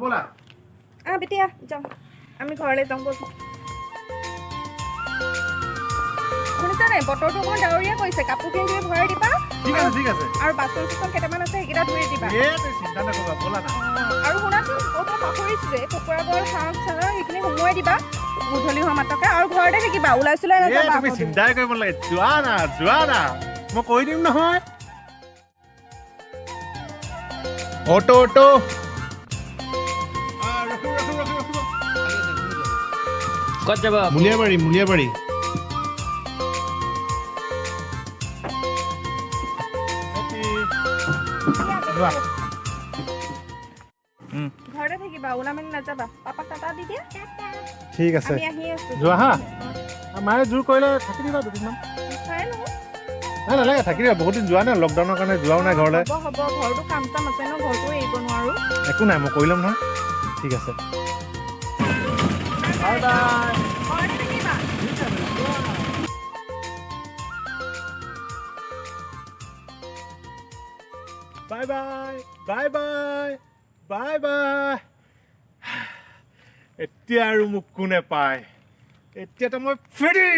ব'লা বেটিয়া যাওঁ আমি ঘৰলৈ যাওঁ ব'ল শুনিছা নাই বতৰটো অকণমান ডাৱৰীয়া কৰিছে কাপোৰখিনি তুমি ভৰাই দিবা ঠিক আছে আৰু বাচন চাচন কেইটামান আছে সেইকেইটা ধুই দিবা তই চিন্তা নকৰিবা ব'লা না আৰু শুনাচোন মই পাহৰিছোৱে কুকুৰা গড় হাঁহ চাহ সেইখিনি সোমোৱাই দিবা গধূলি হোৱা মাত্ৰকে আৰু ঘৰতে থাকিবা ওলাই চোলাই নাযাবা তুমি চিন্তাই কৰিব নালাগে যোৱা না মই কৈ দিম নহয় অটো ক'ত যাব মুলিয়াবাৰী যোৱা ঘৰতে থাকিবা ওলাই মেলি নাযাবা পাপাক টাটা দি দিয়া ঠিক আছে আমি আহি আছো যোৱা হা মায়ে জোৰ কৰিলে থাকি দিবা দুদিনমান চাই নহয় নাই নালাগে থাকি দিবা বহুত দিন যোৱা নাই লকডাউনৰ কাৰণে যোৱাও নাই ঘৰলৈ হ'ব ঘৰটো কাম চাম আছে ন ঘৰটো এৰিব নোৱাৰো একো নাই মই কৰি ল'ম নহয় ঠিক আছে বাই বাই ঘৰতে থাকিবা বাই এতিয়া আৰু মোক কোনে পায় এতিয়াতো মই ফ্ৰী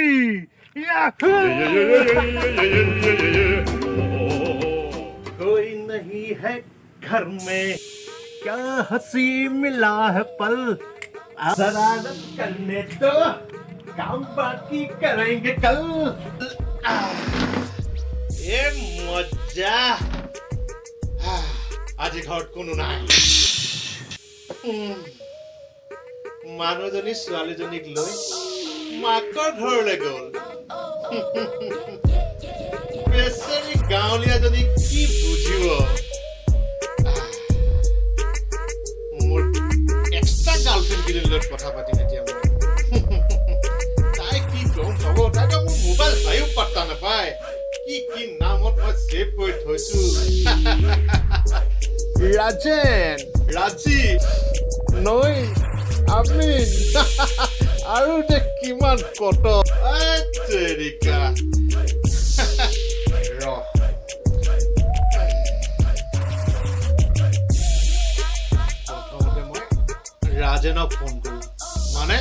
कोई नहीं है घर में क्या हंसी मिला है पल शरारत करने दो काम बाकी करेंगे कल ए मजा আজি ঘৰত কোনো নাই মানুহজনী ছোৱালীজনীক লৈ মাকৰ ঘৰলৈ গ'ল বেচেৰী গাঁৱলীয়াজনী কি বুজিব মোৰ এক্সট্ৰা গাৰ্লফ্ৰেণ্ড কিনিৰ লগত কথা পাতিম এতিয়া মই তাই কি কম হ'ব তাইতো মোৰ মোবাইল চাইও পাত্তা নাপায় কি নামত মই ছেভ কৰি থৈছো ৰাজীৱ নৈ আমিন আৰু যে কিমান কত তেৰিকা প্ৰথমতে মই ৰাজেনক ফোন কৰো মানে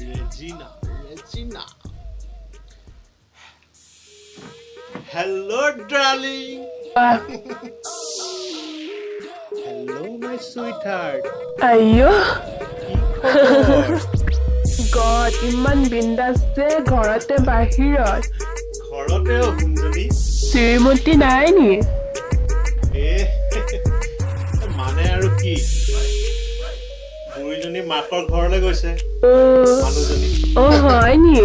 ৰেজিনা হেল্ল' ডাৰ্লিং হেল্ল' মাই সুইটহাৰ্ট আইও কি গড ইমান বিন্দাছ যে ঘৰতে বাহিৰত ঘৰতে শুনজনী শ্ৰীমতী নাই নি মানে আৰু কি বুঢ়ীজনী মাকৰ ঘৰলৈ গৈছে মানুহজনী হয় নি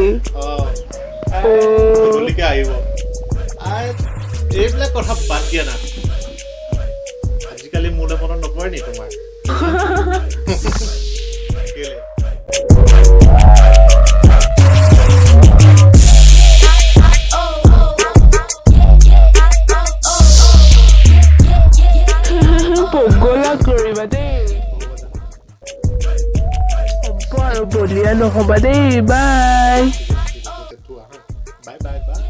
গধূলিকে আহিব এইবিলাক কথা বাদ দিয়া না আজিকালি মোলৈ মনত নপৰে নি তোমাৰ কেলে পগলা কৰিবা দেই হ'ব আৰু বলিয়া নহ'বা দেই bye bye bye bye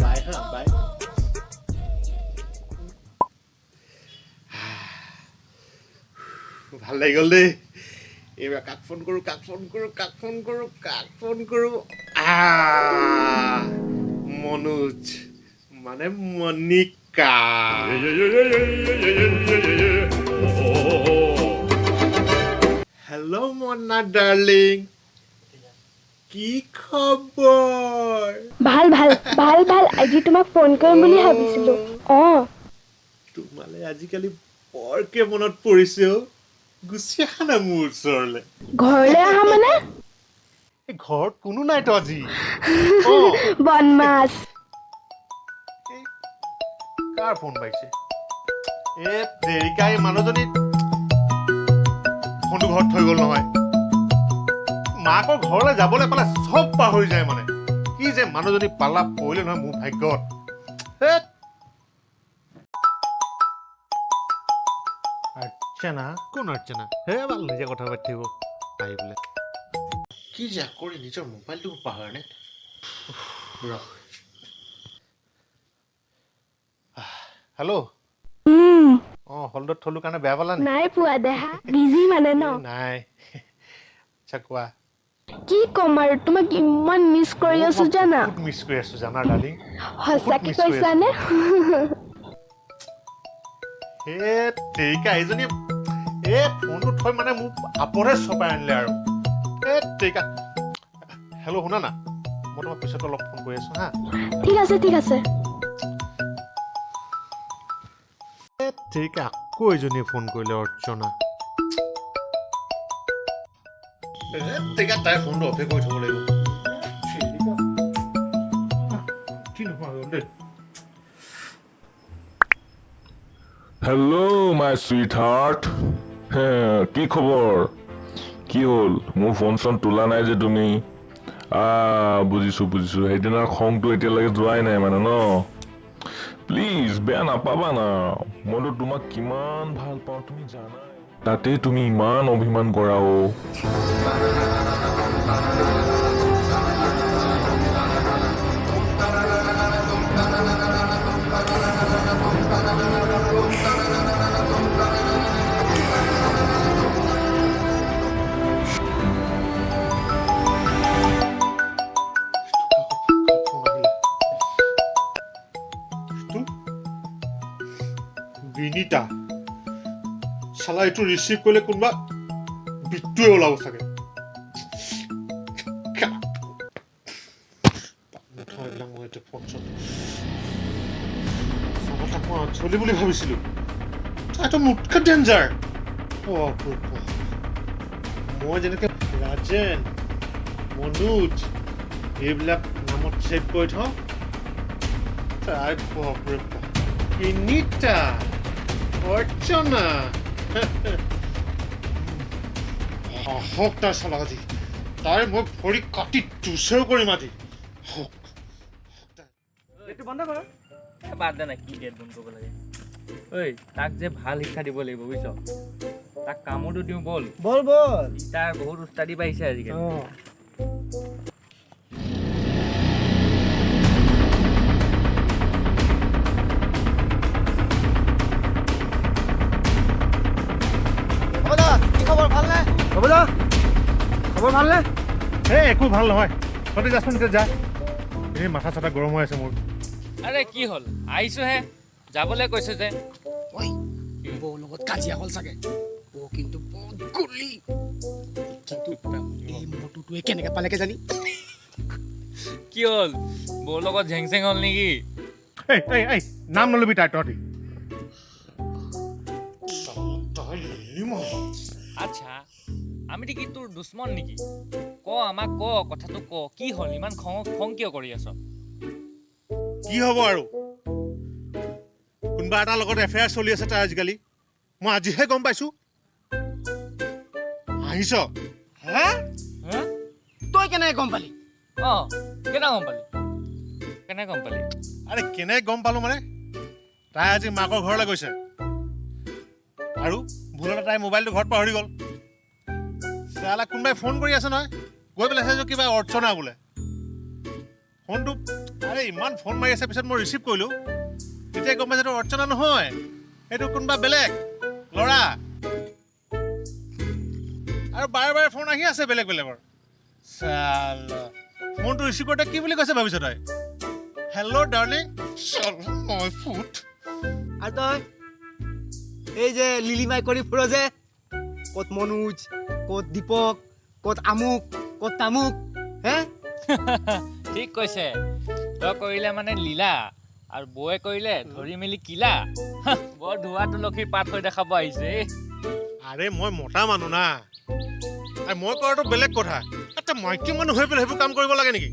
bye হা বাই ভাল লাগি গ'ল দেই এইবাৰ কাক ফোন কৰো মনোজ মানে মনিকা হেল্ল' মনা ডাৰ্লিং কি খবৰ ভাল ভাল ভাল ভাল আজি তোমাক ফোন কৰিম বুলি ভাবিছিলো তোমালে আজিকালি বৰকে মনত পৰিছে গুচি আহা না মোৰ ওচৰলে ঘৰলৈ আহা মানে এই ঘৰত কোনো নাইতো আজি বনমাছ কাৰ ফোন পাইছে দেৰিকা এই মানুহজনী ফোনটো ঘৰত থৈ গ'ল নহয় মাকৰ ঘৰলৈ যাবলৈ পালে চব পাহৰি যায় মানে কি যে মানুহজনী পালা পৰিলে নহয় মোৰ ভাগ্যত अर्चना কোন अर्चना হে ভাল নিজে কথা পাতি থাকিব আহি পেলাই কি যে কৰি নিজৰ মোবাইলটো পাহৰণে হেল্ল' হলদত থলো কাৰণে বেয়া পালা নি নাই পোৱা দেহা বিজি মানে ন নাই আচ্ছা কোৱা কি ক'ম আৰু তোমাক ইমান মিছ কৰি আছো জানা বহুত মিছ কৰি আছো জানা ডাৰ্লিং সঁচাকে কৈছানে হে তেৰিকা এইজনী ফোনটো থৈ মানে মোক আপৰে চপাই আনিলে আৰু তেৰিকা হেল্ল' শুনা না মই তোমাক পিছত অলপ ফোন কৰি আছো হা ঠিক আছে তেৰিকা আকৌ এজনীয়ে ফোন কৰিলে অৰ্চনা তেৰিকা তাইৰ ফোনটো অফে কৰি থ'ব লাগিব কি নহয় দেই হেল্ল' মাই চুইট হাৰ্ট কি খবৰ কি হ'ল মোৰ ফোন চোন তোলা নাই যে তুমি বুজিছো সেইদিনাৰ খংটো এতিয়ালৈকে যোৱাই নাই মানে ন প্লিজ বেয়া নাপাবা না মইতো তোমাক কিমান ভাল পাওঁ তুমি জানা তাতে তুমি ইমান অভিমান কৰা বিনীতা চালা এইটো ৰিচিভ কৰিলে কোনোবা বিটুৱে ওলাব চাগে মই আঞ্চলি বুলি ভাবিছিলো তাইতো মোতকৈ ডেঞ্জাৰ মই যেনেকে ৰাজেন মনোজ এইবিলাক নামত ছেভ কৰি থওঁ তাই বাপৰে বিনীতা অৰ্চনা হওক তাৰ চালা আজি তাই মই ভৰি কাটি টুচেও কৰিম আজি হওক এইটো বন্ধ কৰ বাদ দে না কি গেট বন্ধ কৰিব লাগে ঐ তাক যে ভাল শিক্ষা দিব লাগিব বুজিছ তাক কামতো দিওঁ বল তাৰ বহুত উস্তাদি পাইছে আজিকালি একো ভাল নহয় তহঁতে যাচোন এতিয়া যা এই মাথা চাথা গৰম হৈ আছে মোৰ আৰে কি হ'ল আহিছোহে যাবলৈ কৈছে যে বৌৰ লগত কাজিয়া হ'ল চাগে বৌ কিন্তু বহুত গুলি কিন্তু এই মটুটোৱে কেনেকে পালেকে জানি কি হ'ল বৌৰ লগত ঝেং চেং হ'ল নেকি নাম নলবি তাই তহঁতি আচ্ছা আমিতো কি তোৰ দুশ্মন নেকি আমাক কথাটো কি হ'ল ইমান খং কিয় কৰি আছ কি হ'ব আৰু কোনোবা এটাৰ লগত এফেয়াৰ চলি আছে তাৰ আজিকালি মই আজিহে গম পাইছো আহিছ তই কেনেকে গম পালি কেনে গম পালি আৰে কেনে গম পালো মানে তাই আজি মাকৰ ঘৰলৈ গৈছে আৰু ভুলতে তাই মোবাইলটো ঘৰত পাহৰি গ'ল চালা কোনোবাই ফোন কৰি আছে নহয় গৈ পেলাই চাইছো কিবা অৰ্চনা বোলে ফোনটো আৰে ইমান ফোন মাৰি আছে পিছত মই ৰিচিভ কৰিলো তেতিয়া গম পাইছে এইটো অৰ্চনা নহয় এইটো কোনোবা বেলেগ ল'ৰা আৰু বাৰে বাৰে ফোন আহি আছে বেলেগৰ চালা ফোনটো ৰিচিভ কৰোঁতে কি বুলি কৈছে ভাবিছ তই হেল্ল' ডাৰ্লিং মই ফুট আৰু তই এই যে লিলিমাই কৰি ফুৰ যে ক'ত মনোজ ক'ত দীপক ক'ত আমুক ক'ত তামুক হে ঠিক কৈছে তই কৰিলে মানে লীলা আৰু বৌয়ে কৰিলে ধৰি মেলি কিলা বৰ ধোৱা তুলসী পাত হৈ দেখাব আহিছে আৰে মই মতা মানুহ না আৰু মই কৰাটো বেলেগ কথা এটা মাইকী মানুহ হৈ পেলাই সেইবোৰ কাম কৰিব লাগে নেকি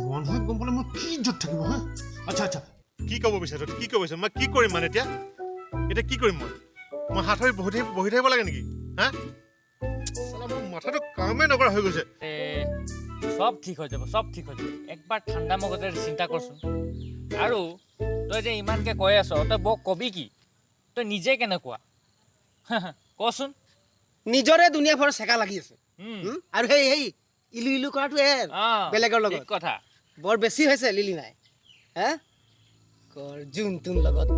মানুহে গম পালে মই কি ইজ্জত থাকিব হা আচ্ছা কি ক'ব বিচাৰ কি ক'ব বিচাৰ মই কি কৰিম মানে এতিয়া কি কৰিম মই হাত ধৰি বহি থাকিব লাগে নেকি হা মোৰ মাথাটো কামেই নকৰা হৈ গৈছে সব ঠিক হৈ যাব একবাৰ ঠাণ্ডা মগজেৰে চিন্তা কৰচোন আৰু তই যে ইমানকে কৈ আছ তই বৌক কবি কি তই নিজে কেনেকুৱা কচোন নিজৰে দুনিয়া ভৰ চেকা লাগি আছে আৰু সেই ইলু কৰাটো বেলেগৰ লগত কথা বৰ বেছি হৈছে লিলি নাই হে কৰ জোন তোন লগত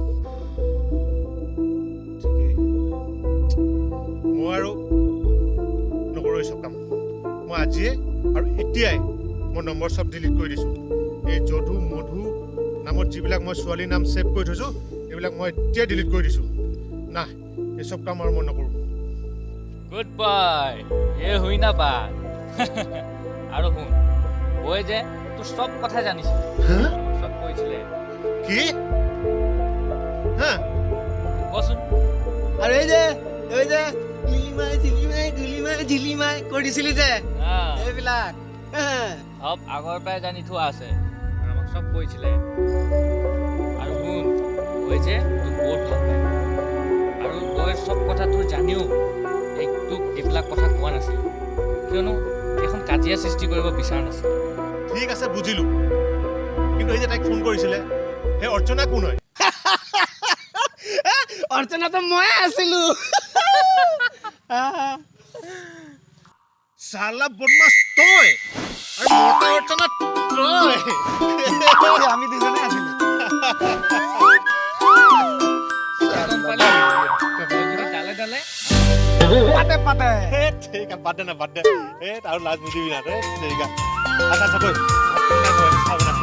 মই আৰু নকৰোঁ এই চব কাম মই আজিয়ে আৰু এতিয়াই মই নম্বৰ চব ডিলিট কৰি দিছোঁ এই যদু মধু নামত যিবিলাক মই ছোৱালীৰ নাম ছেভ কৰি থৈছোঁ এইবিলাক মই এতিয়াই ডিলিট কৰি দিছোঁ নাই এই চব কাম আৰু মই নকৰোঁ গুড বয় এই হুই না বাদ আৰু শুন ঐ যে তোৰ চব কথা জানিছিল চব কৈছিলে কি হা কচোন আৰু এই যে লিলিমাই ঝিলিমাই কৰি দিছিলি যে এইবিলাক সব আগৰ পৰাই জানি থোৱা আছে আমাক চব কৈছিলে আৰু শুন ঐ যে তোক বহুত ভাল পায় আৰু তই চব কথা তোৰ জানিও তোক এইবিলাক কথা কোৱা নাছিল কিয়নো এখন কাজিয়া সৃষ্টি কৰিব বিচৰা নাছিল ঠিক আছে বুজিলোঁ কিন্তু এই যে তাইক ফোন কৰিছিলে সেই অৰ্চনা কোন হয় অৰ্চনাটো মই আছিলো চালা বদমাছ তই আৰু মতা অৰ্চনা তই আমি দুজনে আছিলো গম পালি ডালে ডালে পাতে ঠিক আছে বাদ দে না বাদ দে আৰু লাজ নিদিবি না ঠিক আছে আচ্ছা চাবই চাব না